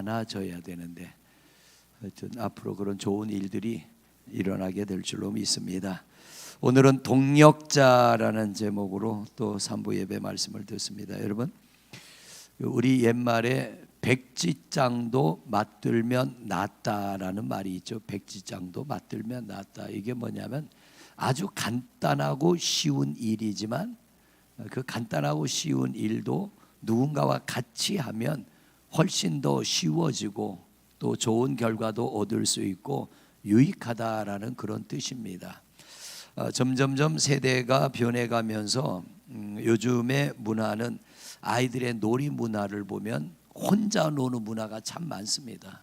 많아져야 되는데 하여튼 앞으로 그런 좋은 일들이 일어나게 될 줄로 믿습니다. 오늘은 동력자라는 제목으로 또 3부 예배 말씀을 듣습니다. 여러분, 우리 옛말에 백지장도 맞들면 낫다라는 말이 있죠. 백지장도 맞들면 낫다. 이게 뭐냐면 아주 간단하고 쉬운 일이지만 그 간단하고 쉬운 일도 누군가와 같이 하면 훨씬 더 쉬워지고 또 좋은 결과도 얻을 수 있고 유익하다라는 그런 뜻입니다. 점점점 세대가 변해가면서 요즘의 문화는 아이들의 놀이 문화를 보면 혼자 노는 문화가 참 많습니다.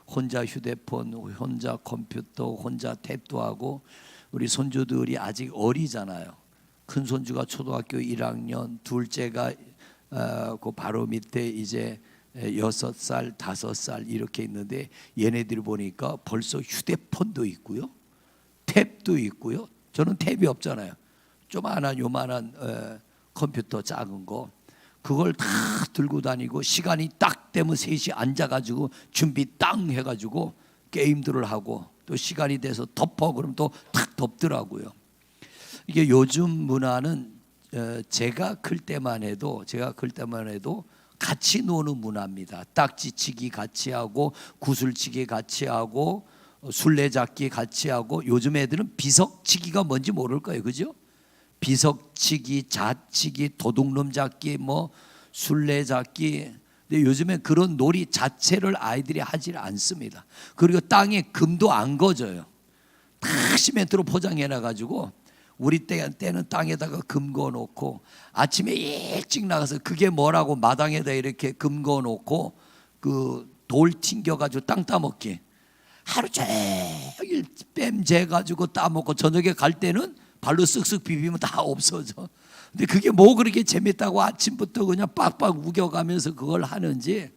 혼자 휴대폰, 혼자 컴퓨터, 혼자 탭도 하고 우리 손주들이 아직 어리잖아요. 큰 손주가 초등학교 1학년, 둘째가 그 바로 밑에 이제 6살, 5살 이렇게 있는데 얘네들 보니까 벌써 휴대폰도 있고요, 탭도 있고요. 저는 탭이 없잖아요. 요만한 컴퓨터 작은 거 그걸 다 들고 다니고 시간이 딱 되면 셋이 앉아가지고 준비 땅 해가지고 게임들을 하고 또 시간이 돼서 덮어 그러면 또 탁 덮더라고요. 이게 요즘 문화는 제가 클 때만 해도 같이 노는 문화입니다. 딱지치기 같이 하고 구슬치기 같이 하고 술래잡기 같이 하고 요즘 애들은 비석치기가 뭔지 모를 거예요, 그죠? 비석치기, 자치기, 도둑놈 잡기, 뭐 술래잡기. 근데 요즘에 그런 놀이 자체를 아이들이 하질 않습니다. 그리고 땅에 금도 안 거져요. 다 시멘트로 포장해놔가지고 우리 때는 땅에다가 금 거놓고 아침에 일찍 나가서 그게 뭐라고 마당에다 이렇게 금 거놓고 그 돌 튕겨가지고 땅 따먹기. 하루 종일 뺨 재가지고 따먹고 저녁에 갈 때는 발로 쓱쓱 비비면 다 없어져. 근데 그게 뭐 그렇게 재밌다고 아침부터 그냥 빡빡 우겨가면서 그걸 하는지.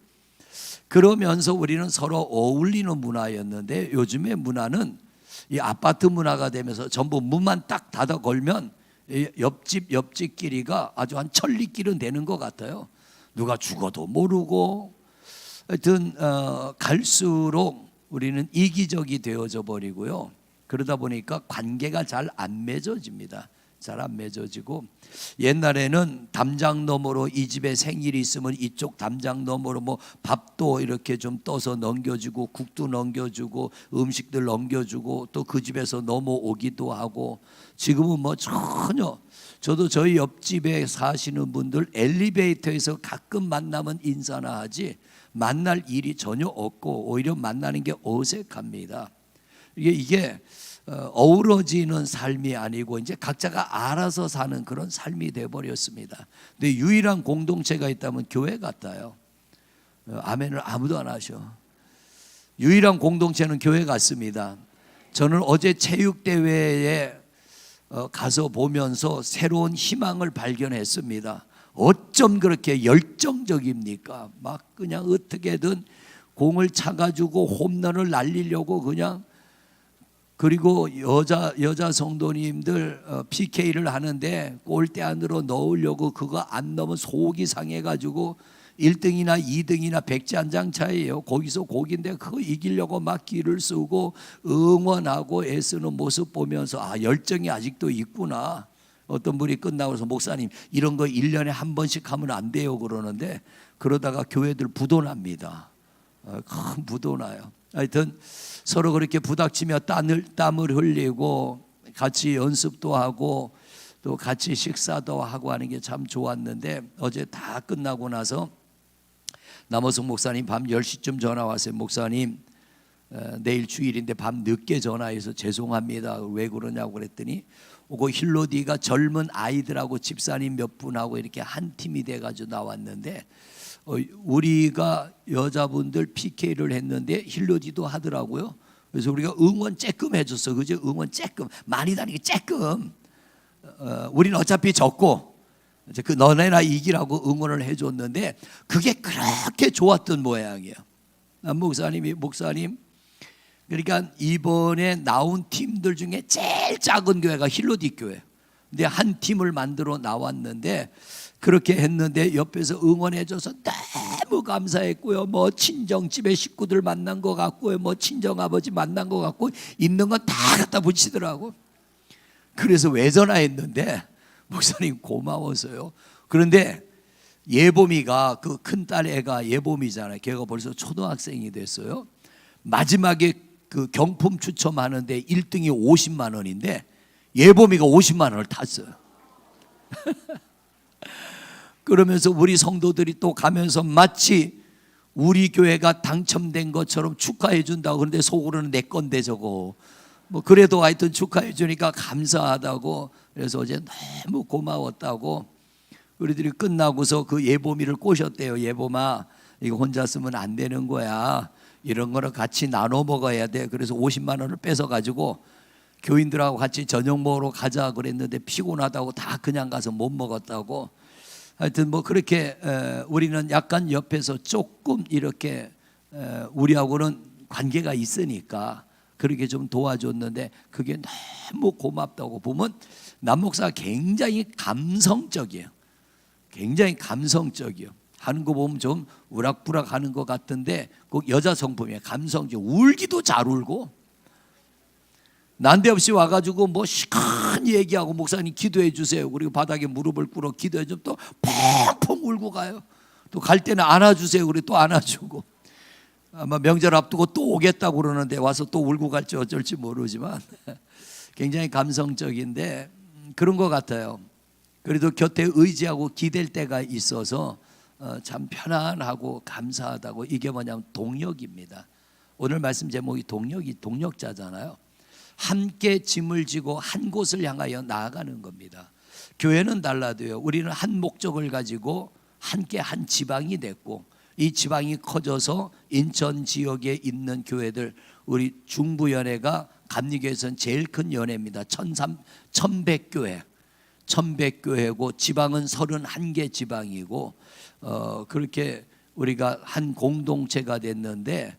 그러면서 우리는 서로 어울리는 문화였는데 요즘의 문화는 이 아파트 문화가 되면서 전부 문만 딱 닫아 걸면 옆집끼리가 아주 한 천리길은 되는 것 같아요. 누가 죽어도 모르고. 하여튼 갈수록 우리는 이기적이 되어져 버리고요. 그러다 보니까 관계가 잘 안 맺어집니다. 잘 안 맺어지고 옛날에는 담장 너머로 이 집에 생일이 있으면 이쪽 담장 너머로 뭐 밥도 이렇게 좀 떠서 넘겨주고 국도 넘겨주고 음식들 넘겨주고 또 그 집에서 넘어오기도 하고 지금은 뭐 전혀 저도 저희 옆집에 사시는 분들 엘리베이터에서 가끔 만나면 인사나 하지 만날 일이 전혀 없고 오히려 만나는 게 어색합니다. 이게 어우러지는 삶이 아니고 이제 각자가 알아서 사는 그런 삶이 돼버렸습니다. 근데 유일한 공동체가 있다면 교회 같아요. 아멘을 아무도 안 하셔. 유일한 공동체는 교회 같습니다. 저는 어제 체육대회에 가서 보면서 새로운 희망을 발견했습니다. 어쩜 그렇게 열정적입니까? 막 그냥 어떻게든 공을 차가지고 홈런을 날리려고 그냥. 그리고 여자 성도님들 PK를 하는데 골대 안으로 넣으려고 그거 안 넣으면 속이 상해가지고 1등이나 2등이나 백지 한 장 차이에요. 거기서 곡인데 그거 이기려고 막 기를 쓰고 응원하고 애쓰는 모습 보면서 아 열정이 아직도 있구나. 어떤 분이 끝나고서 목사님 이런 거 1년에 한 번씩 하면 안 돼요 그러는데 그러다가 교회들 부도납니다. 큰 부도나요. 하여튼 서로 그렇게 부닥치며 땀을 흘리고 같이 연습도 하고 또 같이 식사도 하고 하는 게 참 좋았는데 어제 다 끝나고 나서 남호성 목사님 밤 10시쯤 전화 왔어요. 목사님 내일 주일인데 밤 늦게 전화해서 죄송합니다. 왜 그러냐고 그랬더니 그 힐로디가 젊은 아이들하고 집사님 몇 분하고 이렇게 한 팀이 돼가지고 나왔는데 우리가 여자분들 PK를 했는데 힐로디도 하더라고요. 그래서 우리가 응원 쬐끔 해줬어. 그죠? 응원 쬐끔. 많이 다니게 쬐끔. 우리는 어차피 졌고 그 너네나 이기라고 응원을 해줬는데 그게 그렇게 좋았던 모양이에요. 목사님 그러니까 이번에 나온 팀들 중에 제일 작은 교회가 힐로디 교회. 근데 한 팀을 만들어 나왔는데 그렇게 했는데 옆에서 응원해줘서 너무 감사했고요. 뭐 친정집에 식구들 만난 것 같고요. 뭐 친정아버지 만난 것 같고 있는 건 다 갖다 붙이더라고. 그래서 왜 전화했는데 목사님 고마워서요. 그런데 예봄이가 그 큰딸 애가 예봄이잖아요. 걔가 벌써 초등학생이 됐어요. 마지막에 그 경품 추첨하는데 1등이 50만 원인데 예봄이가 50만 원을 탔어요. 그러면서 우리 성도들이 또 가면서 마치 우리 교회가 당첨된 것처럼 축하해 준다고. 그런데 속으로는 내 건데 저거 뭐 그래도 하여튼 축하해 주니까 감사하다고. 그래서 어제 너무 고마웠다고. 우리들이 끝나고서 그 예봄이를 꼬셨대요. 예봄아, 이거 혼자 쓰면 안 되는 거야. 이런 거를 같이 나눠 먹어야 돼. 그래서 50만 원을 뺏어 가지고 교인들하고 같이 저녁 먹으러 가자 그랬는데 피곤하다고 다 그냥 가서 못 먹었다고. 하여튼 뭐 그렇게 우리는 약간 옆에서 조금 이렇게 우리하고는 관계가 있으니까 그렇게 좀 도와줬는데 그게 너무 고맙다고. 보면 남 목사가 굉장히 감성적이에요. 굉장히 감성적이에요. 하는 거 보면 좀 우락부락 하는 것 같은데 꼭 여자 성품이에요. 감성적. 울기도 잘 울고 난데없이 와가지고 뭐 시간히 얘기하고 목사님 기도해 주세요. 그리고 바닥에 무릎을 꿇어 기도해 주면 또 펑펑 울고 가요. 또 갈 때는 안아주세요. 그리고 또 안아주고. 아마 명절 앞두고 또 오겠다고 그러는데 와서 또 울고 갈지 어쩔지 모르지만 굉장히 감성적인데 그런 것 같아요. 그래도 곁에 의지하고 기댈 때가 있어서 참 편안하고 감사하다고. 이게 뭐냐면 동력입니다. 오늘 말씀 제목이 동력자잖아요. 함께 짐을 지고 한 곳을 향하여 나아가는 겁니다. 교회는 달라도요. 우리는 한 목적을 가지고 함께 한 지방이 됐고 이 지방이 커져서 인천 지역에 있는 교회들, 우리 중부연회가 감리교에서는 제일 큰 연회입니다. 1100교회. 1100교회고 지방은 31개 지방이고 그렇게 우리가 한 공동체가 됐는데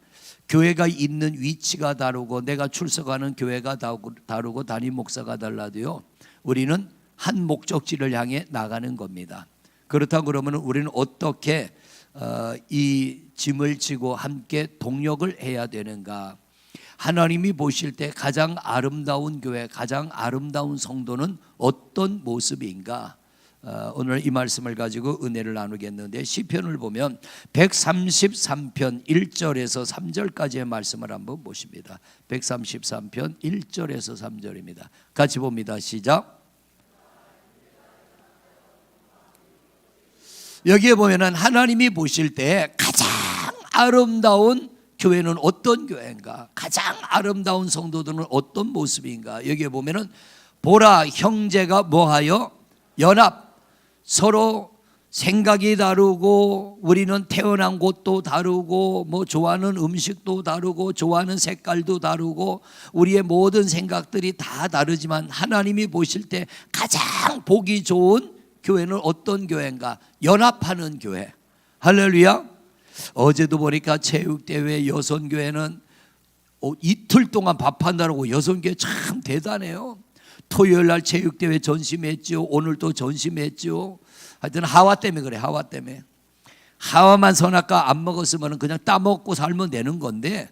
교회가 있는 위치가 다르고 내가 출석하는 교회가 다르고 담임 목사가 달라도요. 우리는 한 목적지를 향해 나가는 겁니다. 그렇다고 그러면 우리는 어떻게 이 짐을 지고 함께 동력을 해야 되는가? 하나님이 보실 때 가장 아름다운 교회, 가장 아름다운 성도는 어떤 모습인가? 오늘 이 말씀을 가지고 은혜를 나누겠는데 시편을 보면 133편 1절에서 3절까지의 말씀을 한번 보십니다. 133편 1절에서 3절입니다. 같이 봅니다. 시작. 여기에 보면은 하나님이 보실 때 가장 아름다운 교회는 어떤 교회인가? 가장 아름다운 성도들은 어떤 모습인가? 여기에 보면은 보라, 형제가 뭐하여 연합. 서로 생각이 다르고 우리는 태어난 곳도 다르고 뭐 좋아하는 음식도 다르고 좋아하는 색깔도 다르고 우리의 모든 생각들이 다 다르지만 하나님이 보실 때 가장 보기 좋은 교회는 어떤 교회인가? 연합하는 교회. 할렐루야. 어제도 보니까 체육대회 여선교회는 이틀 동안 밥한다고. 여선교회 참 대단해요. 토요일 날 체육대회 전심했죠. 오늘도 전심했죠. 하여튼 하와 때문에 그래. 하와 때문에. 하와만 선악과 안 먹었으면 그냥 따먹고 살면 되는 건데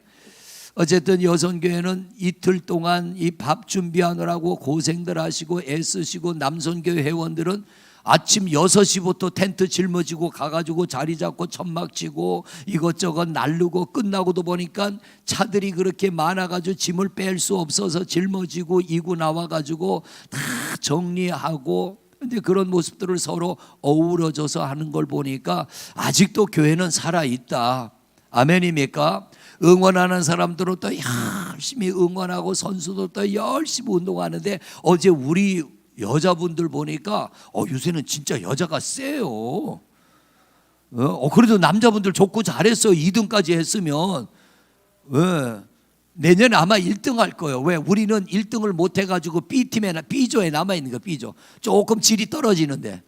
어쨌든 여선교회는 이틀 동안 이 밥 준비하느라고 고생들 하시고 애쓰시고 남선교회 회원들은 아침 6시부터 텐트 짊어지고 가가지고 자리 잡고 천막 치고 이것저것 날르고 끝나고도 보니까 차들이 그렇게 많아가지고 짐을 뺄 수 없어서 짊어지고 이고 나와가지고 다 정리하고. 근데 그런 모습들을 서로 어우러져서 하는 걸 보니까 아직도 교회는 살아있다. 아멘입니까? 응원하는 사람들은 또 열심히 응원하고 선수도 또 열심히 운동하는데 어제 우리 여자분들 보니까 요새는 진짜 여자가 세요. 그래도 남자분들 좋고 잘했어. 2등까지 했으면 내년에 아마 1등 할 거예요. 왜? 우리는 1등을 못 해가지고 B조에 남아있는 거. B조 조금 질이 떨어지는데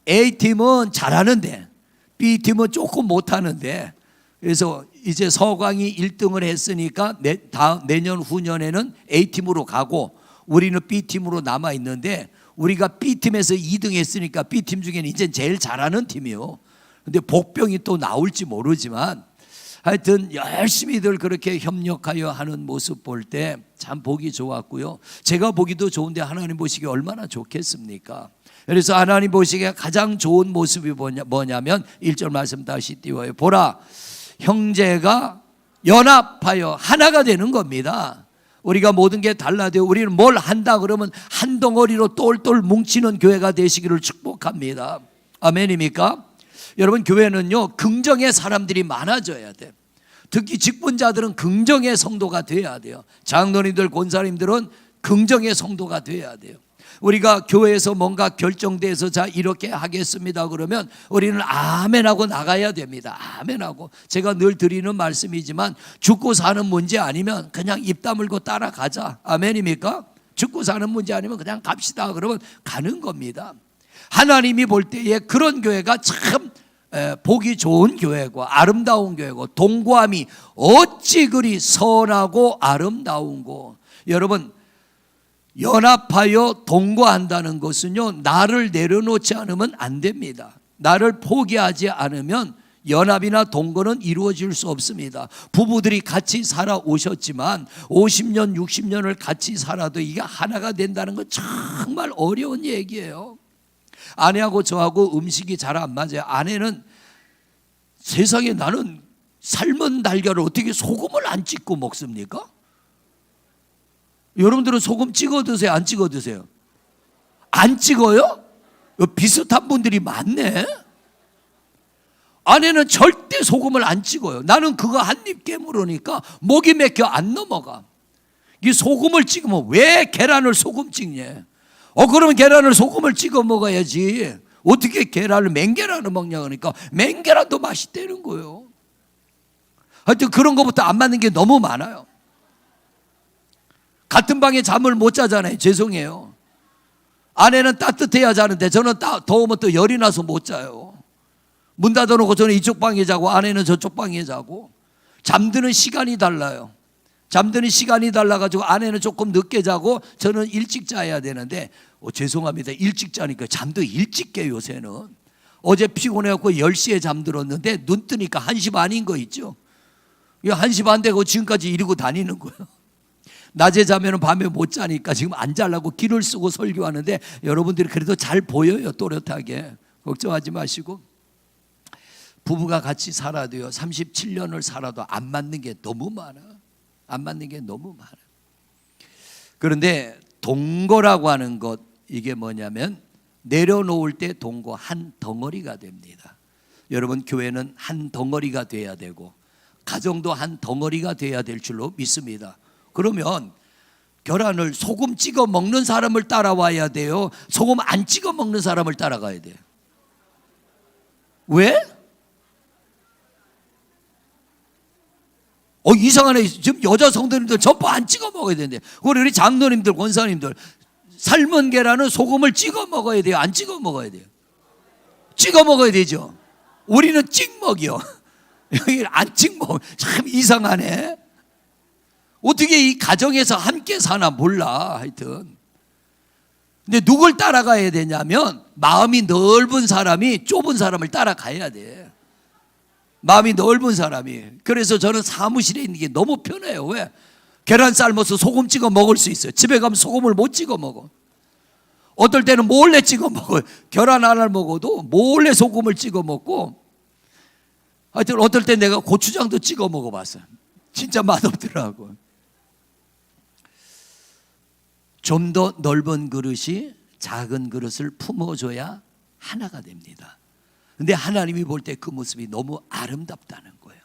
A팀은 잘하는데 B팀은 조금 못하는데 그래서 이제 서광이 1등을 했으니까 내년 후년에는 A팀으로 가고 우리는 B팀으로 남아있는데 우리가 B팀에서 2등 했으니까 B팀 중에는 이제 제일 잘하는 팀이요. 근데 복병이 또 나올지 모르지만 하여튼 열심히들 그렇게 협력하여 하는 모습 볼 때 참 보기 좋았고요. 제가 보기도 좋은데 하나님 보시기에 얼마나 좋겠습니까? 그래서 하나님 보시기에 가장 좋은 모습이 뭐냐면 1절 말씀 다시 띄워요. 보라, 형제가 연합하여 하나가 되는 겁니다. 우리가 모든 게 달라도 우리는 뭘 한다 그러면 한 덩어리로 똘똘 뭉치는 교회가 되시기를 축복합니다. 아멘입니까? 여러분, 교회는요 긍정의 사람들이 많아져야 돼. 특히 직분자들은 긍정의 성도가 돼야 돼요. 장로님들, 권사님들은 긍정의 성도가 돼야 돼요. 우리가 교회에서 뭔가 결정돼서 자 이렇게 하겠습니다 그러면 우리는 아멘하고 나가야 됩니다. 아멘하고. 제가 늘 드리는 말씀이지만 죽고 사는 문제 아니면 그냥 입 다물고 따라가자. 아멘입니까? 죽고 사는 문제 아니면 그냥 갑시다 그러면 가는 겁니다. 하나님이 볼 때에 그런 교회가 참 보기 좋은 교회고 아름다운 교회고 동거함이 어찌 그리 선하고 아름다운고. 여러분, 연합하여 동거한다는 것은요 나를 내려놓지 않으면 안 됩니다. 나를 포기하지 않으면 연합이나 동거는 이루어질 수 없습니다. 부부들이 같이 살아오셨지만 50년 60년을 같이 살아도 이게 하나가 된다는 건 정말 어려운 얘기예요. 아내하고 저하고 음식이 잘 안 맞아요. 아내는 세상에 나는 삶은 달걀을 어떻게 소금을 안 찍고 먹습니까? 여러분들은 소금 찍어 드세요? 안 찍어 드세요? 안 찍어요? 비슷한 분들이 많네. 아내는 절대 소금을 안 찍어요. 나는 그거 한 입 깨물으니까 목이 맥혀 안 넘어가. 이 소금을 찍으면 왜 계란을 소금 찍냐? 그러면 계란을 소금을 찍어 먹어야지. 어떻게 계란을 맹계란을 먹냐 그러니까 맹계란도 맛있다는 거예요. 하여튼 그런 것부터 안 맞는 게 너무 많아요. 같은 방에 잠을 못 자잖아요. 죄송해요. 아내는 따뜻해야 자는데 저는 더우면 또 열이 나서 못 자요. 문 닫아놓고 저는 이쪽 방에 자고 아내는 저쪽 방에 자고. 잠드는 시간이 달라요. 잠드는 시간이 달라가지고 아내는 조금 늦게 자고 저는 일찍 자야 되는데 죄송합니다. 일찍 자니까 잠도 일찍 깨요. 요새는. 어제 피곤해갖고 10시에 잠들었는데 눈 뜨니까 1시 반인 거 있죠. 1시 반 되고 지금까지 이러고 다니는 거예요. 낮에 자면 밤에 못 자니까 지금 안 자려고 길을 쓰고 설교하는데 여러분들이 그래도 잘 보여요. 또렷하게. 걱정하지 마시고. 부부가 같이 살아도요 37년을 살아도 안 맞는 게 너무 많아. 안 맞는 게 너무 많아. 그런데 동거라고 하는 것, 이게 뭐냐면 내려놓을 때 동거 한 덩어리가 됩니다. 여러분, 교회는 한 덩어리가 돼야 되고 가정도 한 덩어리가 돼야 될 줄로 믿습니다. 그러면 계란을 소금 찍어 먹는 사람을 따라와야 돼요? 소금 안 찍어 먹는 사람을 따라가야 돼요? 왜? 이상하네. 지금 여자 성도님들 전부 안 찍어 먹어야 되는데 우리 장로님들, 권사님들 삶은 계란은 소금을 찍어 먹어야 돼요? 안 찍어 먹어야 돼요? 찍어 먹어야 되죠. 우리는 찍먹이요. 여기 안 찍먹. 참 이상하네. 어떻게 이 가정에서 함께 사나 몰라. 하여튼 근데 누굴 따라가야 되냐면 마음이 넓은 사람이 좁은 사람을 따라가야 돼. 마음이 넓은 사람이. 그래서 저는 사무실에 있는 게 너무 편해요. 왜? 계란 삶아서 소금 찍어 먹을 수 있어요. 집에 가면 소금을 못 찍어 먹어. 어떨 때는 몰래 찍어 먹어요. 계란 하나를 먹어도 몰래 소금을 찍어 먹고, 하여튼 어떨 때 내가 고추장도 찍어 먹어봤어요. 진짜 맛없더라고. 좀 더 넓은 그릇이 작은 그릇을 품어줘야 하나가 됩니다. 근데 하나님이 볼 때 그 모습이 너무 아름답다는 거예요.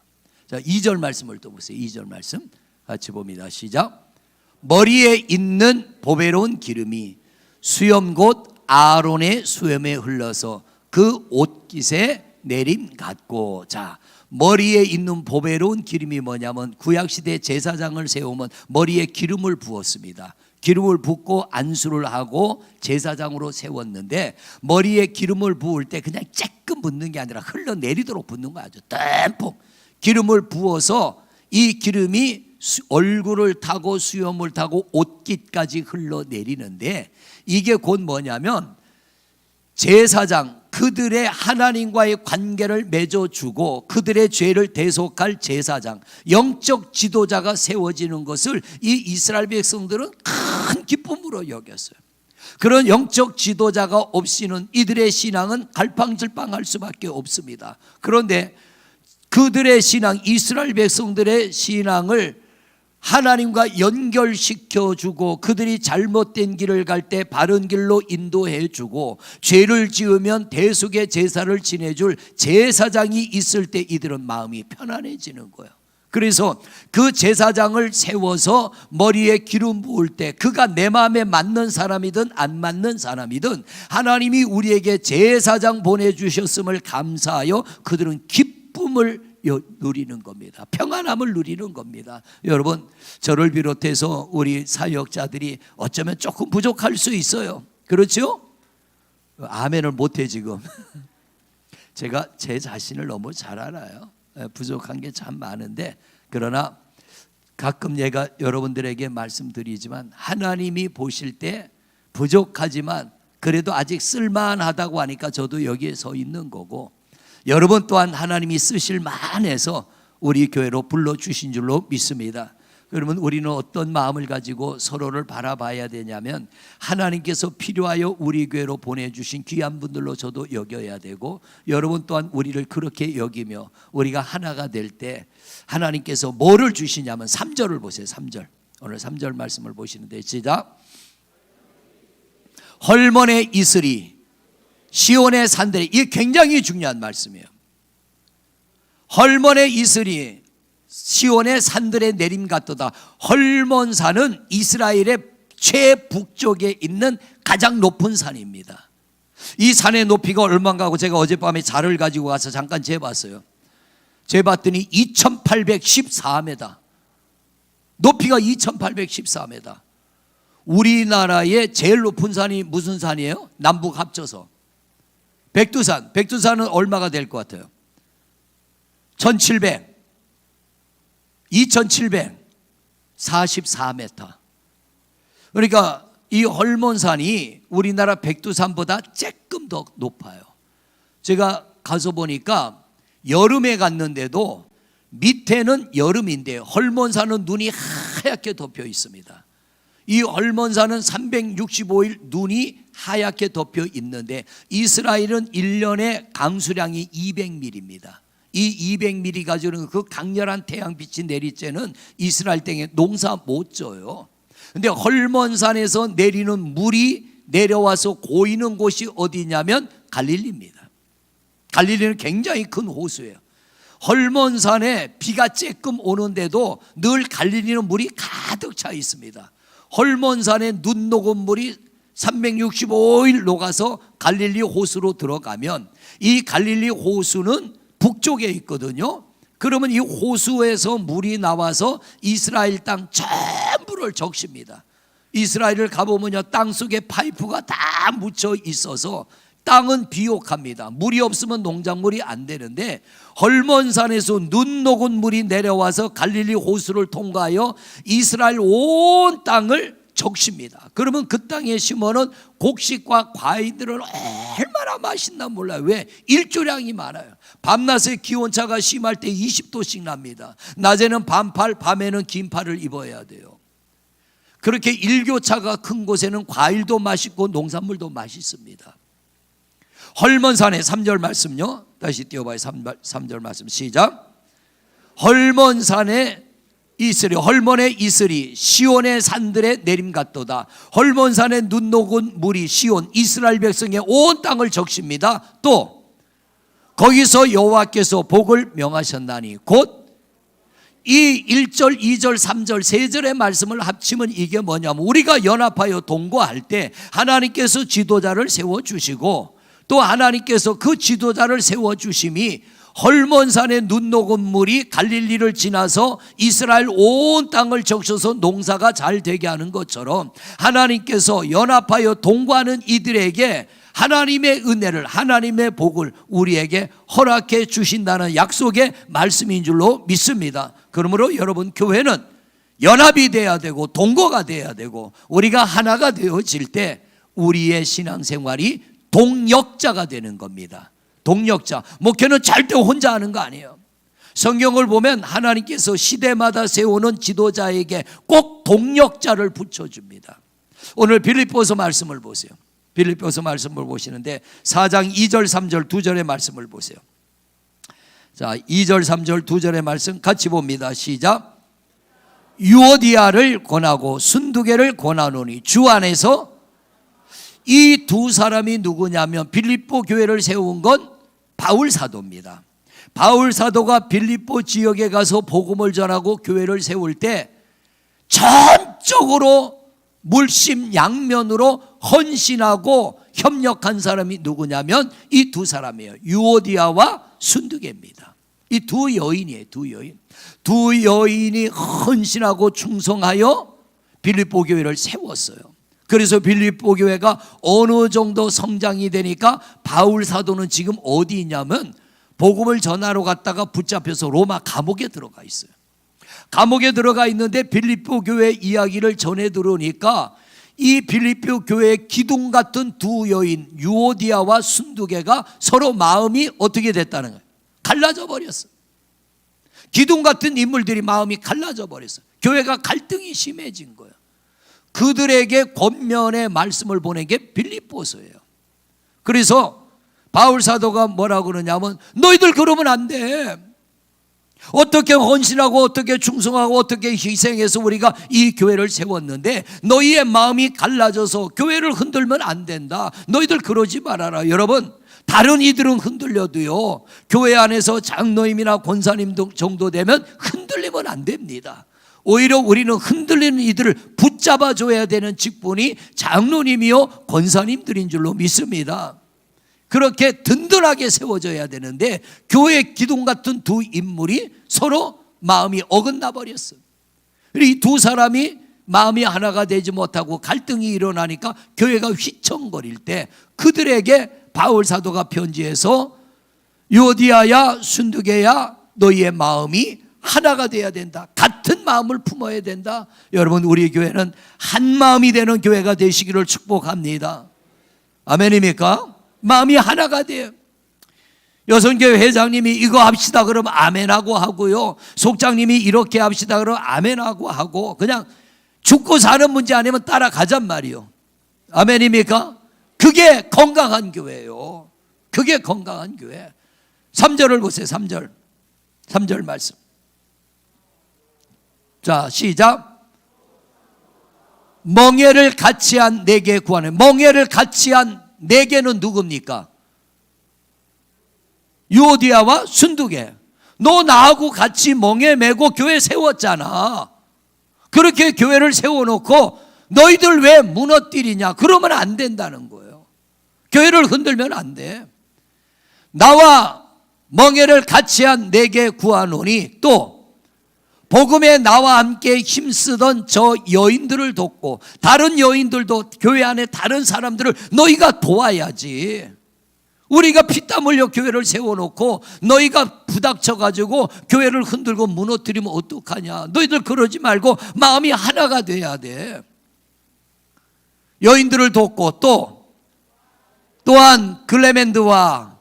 자, 2절 말씀을 또 보세요. 2절 말씀 같이 봅니다. 시작. 머리에 있는 보배로운 기름이 수염 곧 아론의 수염에 흘러서 그 옷깃에 내림 같고. 자, 머리에 있는 보배로운 기름이 뭐냐면 구약시대 제사장을 세우면 머리에 기름을 부었습니다. 기름을 붓고 안수를 하고 제사장으로 세웠는데 머리에 기름을 부을 때 그냥 쬐끔 붓는 게 아니라 흘러내리도록 붓는 거야. 아주 듬뿍 기름을 부어서 이 기름이 얼굴을 타고 수염을 타고 옷깃까지 흘러내리는데 이게 곧 뭐냐면 제사장 그들의 하나님과의 관계를 맺어주고 그들의 죄를 대속할 제사장, 영적 지도자가 세워지는 것을 이 이스라엘 백성들은 큰 기쁨으로 여겼어요. 그런 영적 지도자가 없이는 이들의 신앙은 갈팡질팡할 수밖에 없습니다. 그런데 그들의 신앙, 이스라엘 백성들의 신앙을 하나님과 연결시켜주고 그들이 잘못된 길을 갈 때 바른 길로 인도해주고 죄를 지으면 대속의 제사를 지내줄 제사장이 있을 때 이들은 마음이 편안해지는 거예요. 그래서 그 제사장을 세워서 머리에 기름 부을 때 그가 내 마음에 맞는 사람이든 안 맞는 사람이든 하나님이 우리에게 제사장 보내주셨음을 감사하여 그들은 기쁨을 누리는 겁니다. 평안함을 누리는 겁니다. 여러분, 저를 비롯해서 우리 사역자들이 어쩌면 조금 부족할 수 있어요. 그렇죠? 아멘을 못해 지금. 제가 제 자신을 너무 잘 알아요. 부족한 게 참 많은데, 그러나 가끔 제가 여러분들에게 말씀드리지만 하나님이 보실 때 부족하지만 그래도 아직 쓸만하다고 하니까 저도 여기에 서 있는 거고, 여러분 또한 하나님이 쓰실 만해서 우리 교회로 불러주신 줄로 믿습니다. 그러면 우리는 어떤 마음을 가지고 서로를 바라봐야 되냐면, 하나님께서 필요하여 우리 교회로 보내주신 귀한 분들로 저도 여겨야 되고, 여러분 또한 우리를 그렇게 여기며 우리가 하나가 될 때 하나님께서 뭐를 주시냐면 3절을 보세요. 3절, 오늘 3절 말씀을 보시는데, 시작. 헐몬의 이슬이 시온의 산들에, 이게 굉장히 중요한 말씀이에요. 헐몬의 이슬이 시온의 산들에 내림 같도다. 헐몬산은 이스라엘의 최북쪽에 있는 가장 높은 산입니다. 이 산의 높이가 얼마인가 하고 제가 어젯밤에 자를 가지고 가서 잠깐 재봤어요. 재봤더니 2814m, 높이가 2814m. 우리나라의 제일 높은 산이 무슨 산이에요? 남북 합쳐서 백두산. 백두산은 얼마가 될 것 같아요? 2744m. 그러니까 이 헐몬산이 우리나라 백두산보다 조금 더 높아요. 제가 가서 보니까 여름에 갔는데도 밑에는 여름인데 헐몬산은 눈이 하얗게 덮여 있습니다. 이 헐몬산은 365일 눈이 하얗게 덮여 있는데 이스라엘은 1년에 강수량이 200mm입니다. 이 200mm 가지고는 그 강렬한 태양빛이 내릴 때는 이스라엘 땅에 농사 못 져요. 근데 헐몬산에서 내리는 물이 내려와서 고이는 곳이 어디냐면 갈릴리입니다. 갈릴리는 굉장히 큰 호수예요. 헐몬산에 비가 조금 오는데도 늘 갈릴리는 물이 가득 차 있습니다. 헐몬산에 눈 녹은 물이 365일 녹아서 갈릴리 호수로 들어가면, 이 갈릴리 호수는 북쪽에 있거든요. 그러면 이 호수에서 물이 나와서 이스라엘 땅 전부를 적십니다. 이스라엘을 가보면요, 땅속에 파이프가 다 묻혀 있어서 땅은 비옥합니다. 물이 없으면 농작물이 안 되는데, 헐몬산에서 눈 녹은 물이 내려와서 갈릴리 호수를 통과하여 이스라엘 온 땅을 적십니다. 그러면 그 땅에 심어놓은 곡식과 과일들은 얼마나 맛있나 몰라요. 왜? 일조량이 많아요. 밤낮에 기온차가 심할 때 20도씩 납니다. 낮에는 반팔, 밤에는 긴팔을 입어야 돼요. 그렇게 일교차가 큰 곳에는 과일도 맛있고 농산물도 맛있습니다. 헐몬산의 3절 말씀요, 다시 띄워봐요. 3절 말씀 시작. 헐몬산의 이슬이, 헐몬의 이슬이 시온의 산들에 내림 같도다. 헐몬산에 눈 녹은 물이 시온 이스라엘 백성의 온 땅을 적십니다. 또 거기서 여호와께서 복을 명하셨나니, 곧 이 1절, 2절, 3절, 3절의 말씀을 합치면 이게 뭐냐면, 우리가 연합하여 동거할 때 하나님께서 지도자를 세워주시고, 또 하나님께서 그 지도자를 세워주심이 헐몬산에 눈 녹은 물이 갈릴리를 지나서 이스라엘 온 땅을 적셔서 농사가 잘 되게 하는 것처럼, 하나님께서 연합하여 동거하는 이들에게 하나님의 은혜를, 하나님의 복을 우리에게 허락해 주신다는 약속의 말씀인 줄로 믿습니다. 그러므로 여러분, 교회는 연합이 돼야 되고 동거가 돼야 되고, 우리가 하나가 되어질 때 우리의 신앙생활이 동역자가 되는 겁니다. 동역자. 목회는 절대 혼자 하는 거 아니에요. 성경을 보면 하나님께서 시대마다 세우는 지도자에게 꼭 동역자를 붙여줍니다. 오늘 빌립보서 말씀을 보세요. 빌립보서 말씀을 보시는데 4장 2절 3절 2절의 말씀을 보세요. 자, 2절 3절 2절의 말씀 같이 봅니다. 시작. 유오디아를 권하고 순두계를 권하노니 주 안에서. 이 두 사람이 누구냐면 빌립보 교회를 세운 건 바울 사도입니다. 바울 사도가 빌립보 지역에 가서 복음을 전하고 교회를 세울 때 전적으로 물심양면으로 헌신하고 협력한 사람이 누구냐면 이 두 사람이에요. 유오디아와 순두계입니다. 이 두 여인이에요. 두 여인. 두 여인이 헌신하고 충성하여 빌립보 교회를 세웠어요. 그래서 빌립보 교회가 어느 정도 성장이 되니까 바울 사도는 지금 어디 있냐면 복음을 전하러 갔다가 붙잡혀서 로마 감옥에 들어가 있어요. 감옥에 들어가 있는데 빌립보 교회 이야기를 전해 들으니까 이 빌립보 교회의 기둥 같은 두 여인 유오디아와 순두계가 서로 마음이 어떻게 됐다는 거예요? 갈라져 버렸어요. 기둥 같은 인물들이 마음이 갈라져 버렸어요. 교회가 갈등이 심해진 거예요. 그들에게 권면의 말씀을 보낸 게 빌립보서예요. 그래서 바울 사도가 뭐라고 그러냐면 너희들 그러면 안 돼. 어떻게 헌신하고 어떻게 충성하고 어떻게 희생해서 우리가 이 교회를 세웠는데 너희의 마음이 갈라져서 교회를 흔들면 안 된다. 너희들 그러지 말아라. 여러분, 다른 이들은 흔들려도요, 교회 안에서 장로님이나 권사님 정도 되면 흔들리면 안 됩니다. 오히려 우리는 흔들리는 이들을 붙잡아 줘야 되는 직분이 장로님이요 권사님들인 줄로 믿습니다. 그렇게 든든하게 세워져야 되는데 교회 기둥 같은 두 인물이 서로 마음이 어긋나 버렸어요. 이 두 사람이 마음이 하나가 되지 못하고 갈등이 일어나니까 교회가 휘청거릴 때 그들에게 바울 사도가 편지해서 유오디아야 순두계야 너희의 마음이 하나가 돼야 된다. 같은 마음을 품어야 된다. 여러분, 우리 교회는 한 마음이 되는 교회가 되시기를 축복합니다. 아멘입니까? 마음이 하나가 돼요. 여성교회 회장님이 이거 합시다 그러면 아멘하고 하고요, 속장님이 이렇게 합시다 그러면 아멘하고 하고 그냥 죽고 사는 문제 아니면 따라가잔 말이요. 아멘입니까? 그게 건강한 교회예요. 그게 건강한 교회. 3절을 보세요. 3절 말씀. 자, 시작. 멍에를 같이 한 네게 구하네. 멍에를 같이 한 네게는 누굽니까? 유오디아와 순두계. 너 나하고 같이 멍에 메고 교회 세웠잖아. 그렇게 교회를 세워놓고 너희들 왜 무너뜨리냐? 그러면 안 된다는 거예요. 교회를 흔들면 안 돼. 나와 멍에를 같이 한 네게 구하노니 또 복음에 나와 함께 힘쓰던 저 여인들을 돕고 다른 여인들도 교회 안에 다른 사람들을 너희가 도와야지. 우리가 피땀 흘려 교회를 세워놓고 너희가 부닥쳐가지고 교회를 흔들고 무너뜨리면 어떡하냐. 너희들 그러지 말고 마음이 하나가 돼야 돼. 여인들을 돕고 또한 클레멘드와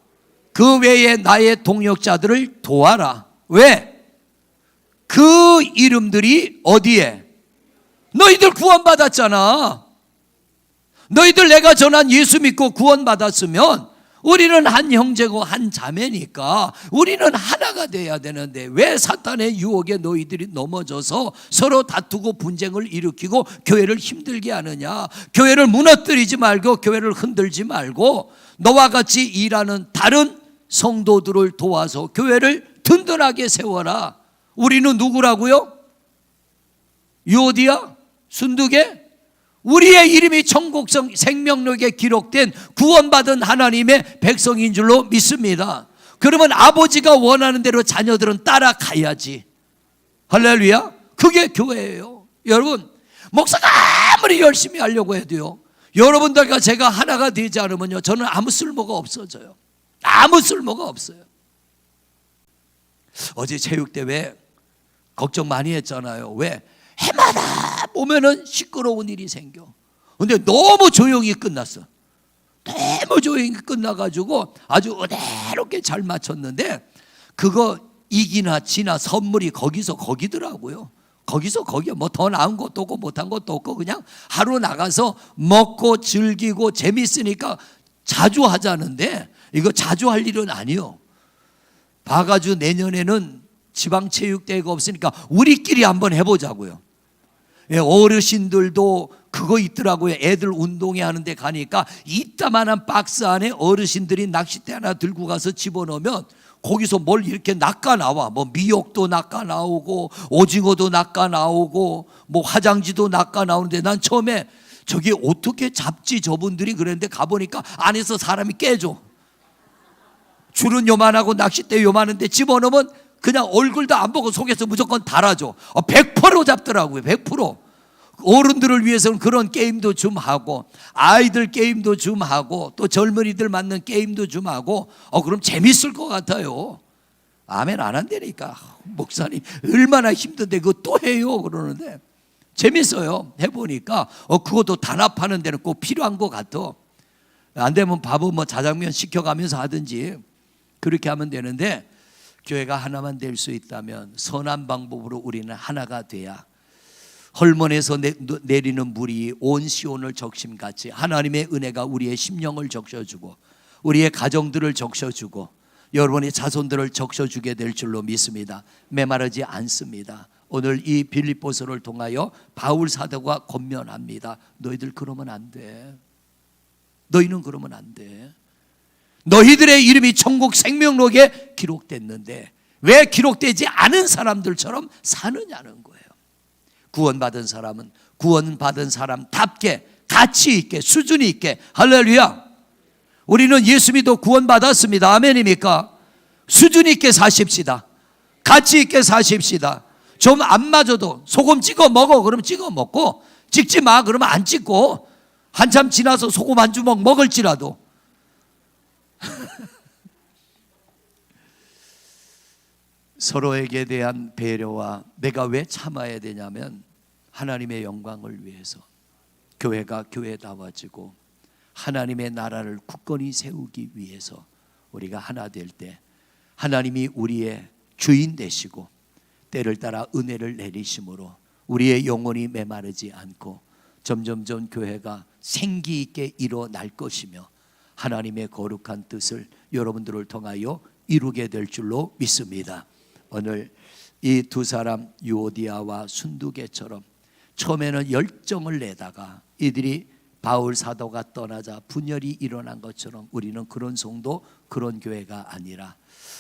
그 외에 나의 동역자들을 도와라. 왜? 그 이름들이 어디에? 너희들 구원받았잖아. 너희들 내가 전한 예수 믿고 구원받았으면 우리는 한 형제고 한 자매니까 우리는 하나가 돼야 되는데 왜 사탄의 유혹에 너희들이 넘어져서 서로 다투고 분쟁을 일으키고 교회를 힘들게 하느냐. 교회를 무너뜨리지 말고 교회를 흔들지 말고 너와 같이 일하는 다른 성도들을 도와서 교회를 든든하게 세워라. 우리는 누구라고요? 유오디아? 순두계? 우리의 이름이 천국성 생명록에 기록된 구원받은 하나님의 백성인 줄로 믿습니다. 그러면 아버지가 원하는 대로 자녀들은 따라가야지. 할렐루야. 그게 교회예요. 여러분, 목사가 아무리 열심히 하려고 해도요, 여러분들과 제가 하나가 되지 않으면요, 저는 아무 쓸모가 없어져요. 아무 쓸모가 없어요. 어제 체육대회 걱정 많이 했잖아요. 왜? 해마다 보면은 시끄러운 일이 생겨. 근데 너무 조용히 끝났어. 너무 조용히 끝나가지고 아주 은혜롭게 잘 마쳤는데, 그거 이기나 지나 선물이 거기서 거기더라고요. 거기서 거기야. 뭐 더 나은 것도 없고 못한 것도 없고 그냥 하루 나가서 먹고 즐기고 재밌으니까 자주 하자는데, 이거 자주 할 일은 아니요. 봐가지고 내년에는 지방체육대회가 없으니까 우리끼리 한번 해보자고요. 예, 어르신들도 그거 있더라고요. 애들 운동회 하는데 가니까 이따만한 박스 안에 어르신들이 낚싯대 하나 들고 가서 집어넣으면 거기서 뭘 이렇게 낚아 나와. 뭐 미역도 낚아 나오고 오징어도 낚아 나오고 뭐 화장지도 낚아 나오는데, 난 처음에 저게 어떻게 잡지 저분들이 그랬는데 가보니까 안에서 사람이 깨져. 줄은 요만하고 낚싯대 요만한데 집어넣으면 그냥 얼굴도 안 보고 속에서 무조건 달아줘. 100% 잡더라고요. 100%. 어른들을 위해서는 그런 게임도 좀 하고, 아이들 게임도 좀 하고, 또 젊은이들 맞는 게임도 좀 하고, 그럼 재밌을 것 같아요. 아멘 안 한다니까. 목사님 얼마나 힘든데 그거 또 해요 그러는데, 재밌어요. 해보니까 그것도 단합하는 데는 꼭 필요한 것 같아. 안 되면 밥은 뭐 자장면 시켜가면서 하든지 그렇게 하면 되는데, 교회가 하나만 될 수 있다면 선한 방법으로 우리는 하나가 돼야 헐몬에서 내리는 물이 온 시온을 적심같이 하나님의 은혜가 우리의 심령을 적셔주고 우리의 가정들을 적셔주고 여러분의 자손들을 적셔주게 될 줄로 믿습니다. 메마르지 않습니다. 오늘 이 빌립보서를 통하여 바울 사도가 권면합니다. 너희들 그러면 안 돼. 너희는 그러면 안 돼. 너희들의 이름이 천국 생명록에 기록됐는데 왜 기록되지 않은 사람들처럼 사느냐는 거예요. 구원받은 사람은 구원받은 사람답게 가치 있게 수준이 있게, 할렐루야, 우리는 예수 믿어 구원받았습니다. 아멘입니까? 수준 있게 사십시다. 가치 있게 사십시다. 좀 안 맞아도 소금 찍어 먹어 그러면 찍어 먹고, 찍지 마 그러면 안 찍고, 한참 지나서 소금 한 주먹 먹을지라도 서로에게 대한 배려와, 내가 왜 참아야 되냐면 하나님의 영광을 위해서 교회가 교회다워지고 하나님의 나라를 굳건히 세우기 위해서 우리가 하나 될 때 하나님이 우리의 주인 되시고 때를 따라 은혜를 내리심으로 우리의 영혼이 메마르지 않고 점점점 교회가 생기 있게 일어날 것이며 하나님의 거룩한 뜻을 여러분들을 통하여 이루게 될 줄로 믿습니다. 오늘 이 두 사람 유오디아와 순두계처럼 처음에는 열정을 내다가 이들이 바울 사도가 떠나자 분열이 일어난 것처럼 우리는 그런 성도, 그런 교회가 아니라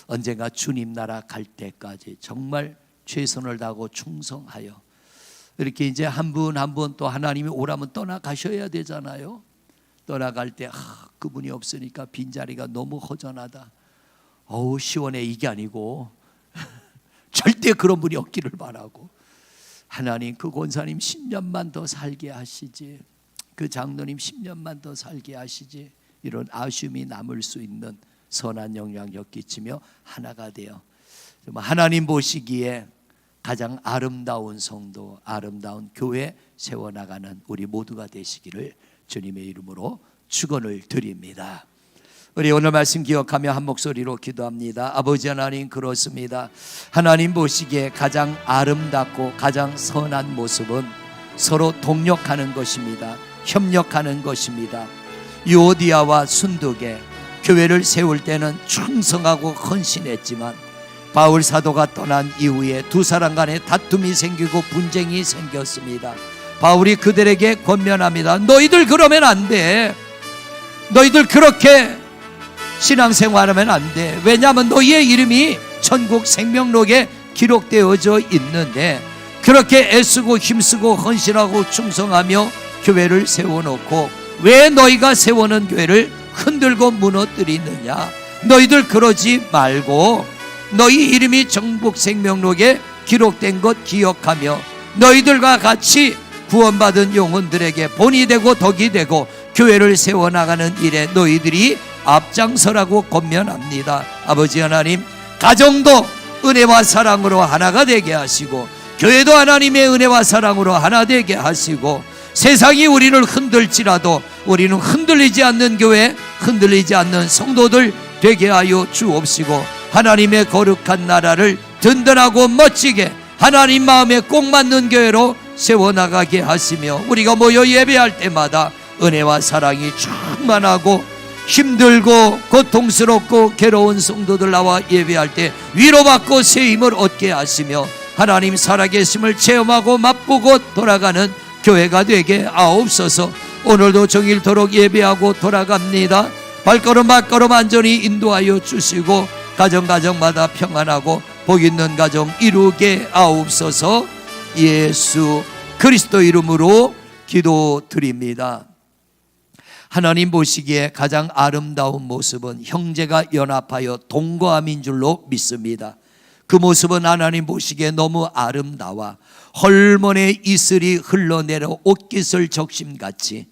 언젠가 주님 나라 갈 때까지 정말 최선을 다하고 충성하여 이렇게 이제 한 분 한 분 또 하나님이 오라면 떠나가셔야 되잖아요. 떠나갈 때 그분이 없으니까 빈자리가 너무 허전하다. 시원해, 이게 아니고 절대 그런 분이 없기를 바라고, 하나님 그 권사님 10년만 더 살게 하시지, 그 장로님 10년만 더 살게 하시지, 이런 아쉬움이 남을 수 있는 선한 영향력 끼치며 하나가 되어 하나님 보시기에 가장 아름다운 성도, 아름다운 교회 세워나가는 우리 모두가 되시기를 주님의 이름으로 축원을 드립니다. 우리 오늘 말씀 기억하며 한 목소리로 기도합니다. 아버지 하나님, 그렇습니다. 하나님 보시기에 가장 아름답고 가장 선한 모습은 서로 동력하는 것입니다. 협력하는 것입니다. 유오디아와 순두계 교회를 세울 때는 충성하고 헌신했지만 바울 사도가 떠난 이후에 두 사람 간에 다툼이 생기고 분쟁이 생겼습니다. 바울이 그들에게 권면합니다. 너희들 그러면 안 돼. 너희들 그렇게 신앙생활하면 안 돼. 왜냐하면 너희의 이름이 천국 생명록에 기록되어져 있는데 그렇게 애쓰고 힘쓰고 헌신하고 충성하며 교회를 세워놓고 왜 너희가 세워놓은 교회를 흔들고 무너뜨리느냐. 너희들 그러지 말고 너희 이름이 천국 생명록에 기록된 것 기억하며 너희들과 같이 구원받은 영혼들에게 본이 되고 덕이 되고 교회를 세워나가는 일에 너희들이 앞장서라고 권면합니다. 아버지 하나님, 가정도 은혜와 사랑으로 하나가 되게 하시고 교회도 하나님의 은혜와 사랑으로 하나 되게 하시고 세상이 우리를 흔들지라도 우리는 흔들리지 않는 교회, 흔들리지 않는 성도들 되게 하여 주옵시고, 하나님의 거룩한 나라를 든든하고 멋지게 하나님 마음에 꼭 맞는 교회로 세워나가게 하시며, 우리가 모여 예배할 때마다 은혜와 사랑이 충만하고 힘들고 고통스럽고 괴로운 성도들 나와 예배할 때 위로받고 새 힘을 얻게 하시며, 하나님 살아계심을 체험하고 맛보고 돌아가는 교회가 되게 하옵소서. 오늘도 정일토록 예배하고 돌아갑니다. 발걸음 안전히 인도하여 주시고, 가정마다 평안하고 복 있는 가정 이루게 하옵소서. 예수 그리스도 이름으로 기도드립니다. 하나님 보시기에 가장 아름다운 모습은 형제가 연합하여 동거함인 줄로 믿습니다. 그 모습은 하나님 보시기에 너무 아름다워 헐몬의 이슬이 흘러내려 옷깃을 적심같이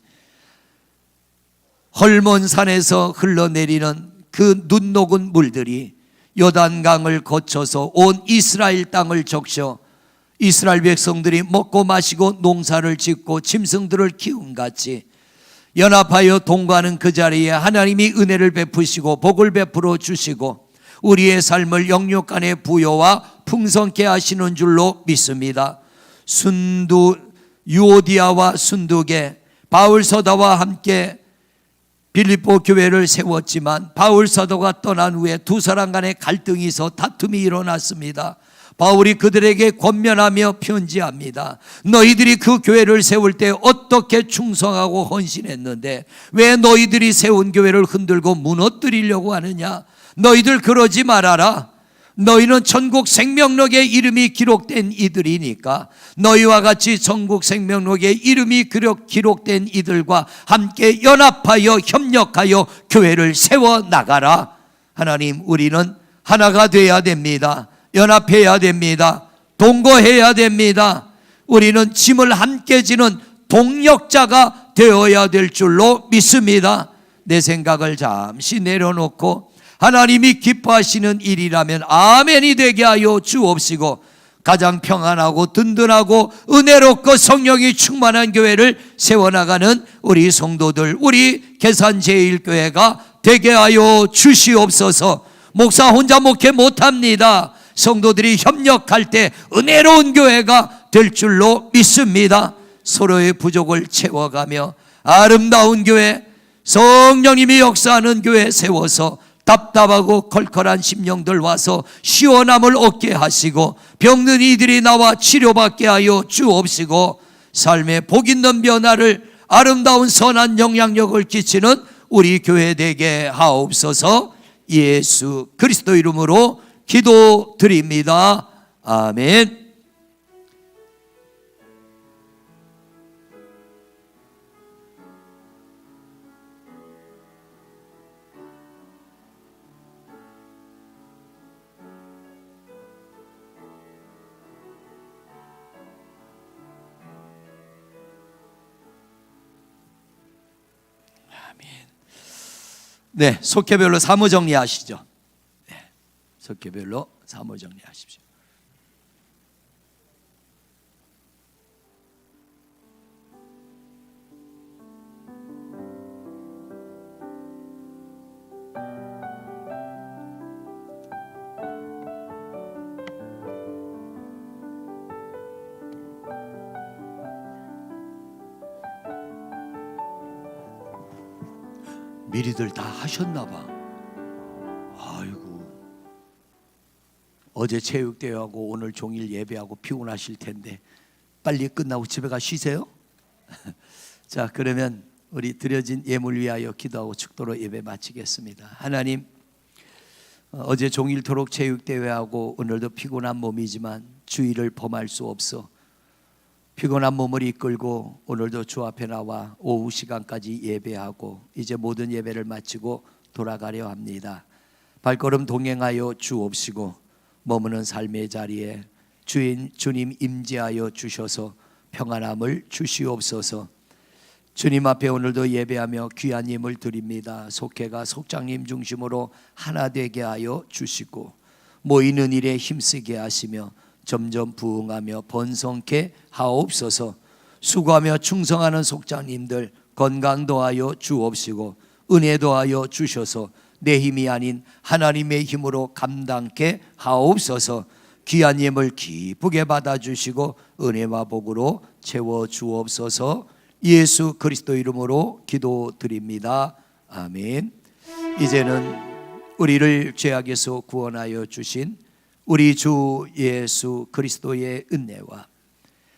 헐몬산에서 흘러내리는 그 눈 녹은 물들이 요단강을 거쳐서 온 이스라엘 땅을 적셔 이스라엘 백성들이 먹고 마시고 농사를 짓고 짐승들을 키움같이 연합하여 동거하는 그 자리에 하나님이 은혜를 베푸시고 복을 베풀어 주시고 우리의 삶을 영육간의 부여와 풍성케 하시는 줄로 믿습니다. 유오디아와 순두계 바울 사도와 함께 빌립보 교회를 세웠지만, 바울 사도가 떠난 후에 두 사람 간의 갈등이 있어 다툼이 일어났습니다. 바울이 그들에게 권면하며 편지합니다. 너희들이 그 교회를 세울 때 어떻게 충성하고 헌신했는데 왜 너희들이 세운 교회를 흔들고 무너뜨리려고 하느냐? 너희들 그러지 말아라. 너희는 천국 생명록에 이름이 기록된 이들이니까 너희와 같이 천국 생명록에 이름이 기록된 이들과 함께 연합하여 협력하여 교회를 세워나가라. 하나님, 우리는 하나가 되어야 됩니다. 연합해야 됩니다. 동거해야 됩니다. 우리는 짐을 함께 지는 동력자가 되어야 될 줄로 믿습니다. 내 생각을 잠시 내려놓고 하나님이 기뻐하시는 일이라면 아멘이 되게 하여 주옵시고, 가장 평안하고 든든하고 은혜롭고 성령이 충만한 교회를 세워나가는 우리 성도들, 우리 계산제일교회가 되게 하여 주시옵소서. 목사 혼자 목회 못합니다. 성도들이 협력할 때 은혜로운 교회가 될 줄로 믿습니다. 서로의 부족을 채워가며 아름다운 교회, 성령님이 역사하는 교회 세워서 답답하고 컬컬한 심령들 와서 시원함을 얻게 하시고, 병든 이들이 나와 치료받게 하여 주옵시고, 삶의 복 있는 변화를, 아름다운 선한 영향력을 끼치는 우리 교회 되게 하옵소서. 예수 그리스도 이름으로 기도드립니다. 아멘. 네, 속회별로 사무 정리하시죠. 네, 속회별로 사무 정리하십시오. 미리들 다 하셨나 봐. 아이고, 어제 체육대회하고 오늘 종일 예배하고 피곤하실 텐데 빨리 끝나고 집에 가 쉬세요. 자, 그러면 우리 드려진 예물 위하여 기도하고 축도로 예배 마치겠습니다. 하나님, 어제 종일토록 체육대회하고 오늘도 피곤한 몸이지만 주의를 범할 수 없어 피곤한 몸을 이끌고 오늘도 주 앞에 나와 오후 시간까지 예배하고 이제 모든 예배를 마치고 돌아가려 합니다. 발걸음 동행하여 주옵시고 머무는 삶의 자리에 주님 임재하여 주셔서 평안함을 주시옵소서. 주님 앞에 오늘도 예배하며 귀한 예물 드립니다. 속회가 속장님 중심으로 하나 되게 하여 주시고 모이는 일에 힘쓰게 하시며 점점 부흥하며 번성케 하옵소서. 수고하며 충성하는 속장님들 건강 도하여 주옵시고 은혜 도하여 주셔서 내 힘이 아닌 하나님의 힘으로 감당케 하옵소서. 귀한 예물 기쁘게 받아주시고 은혜와 복으로 채워 주옵소서. 예수 그리스도 이름으로 기도드립니다. 아멘. 이제는 우리를 죄악에서 구원하여 주신 우리 주 예수 그리스도의 은혜와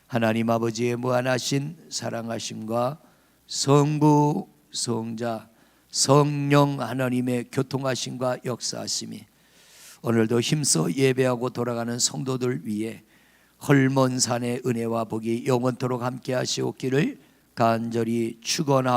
하나님 아버지의 무한하신 사랑하심과 성부, 성자, 성령 하나님의 교통하심과 역사하심이 오늘도 힘써 예배하고 돌아가는 성도들 위해 헐몬산의 은혜와 복이 영원토록 함께 하시옵기를 간절히 축원하옵나이다.